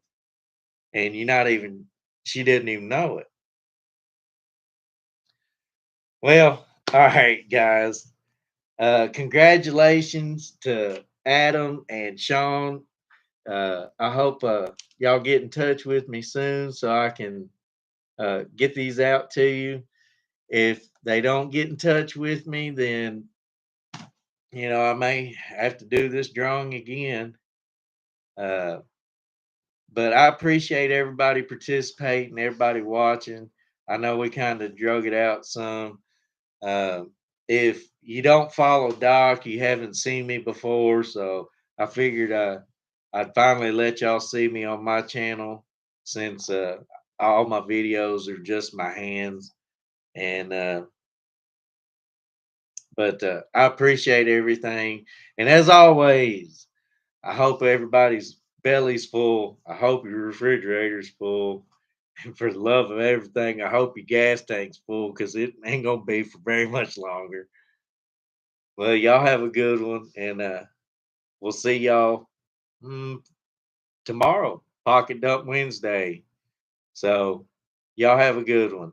and you're not even. She didn't even know it. Well, all right, guys. Congratulations to Adam and Sean. I hope y'all get in touch with me soon so I can get these out to you. If they don't get in touch with me, then I may have to do this drawing again. Uh, but I appreciate everybody participating, everybody watching. I know we kind of drug it out some. Uh, if you don't follow Doc, you haven't seen me before, so I figured I'd finally let y'all see me on my channel since all my videos are just my hands. And But I appreciate everything. And as always, I hope everybody's belly's full. I hope your refrigerator's full. And for the love of everything, I hope your gas tank's full because it ain't going to be for very much longer. Well, y'all have a good one. And we'll see y'all mm, tomorrow, Pocket Dump Wednesday. So y'all have a good one.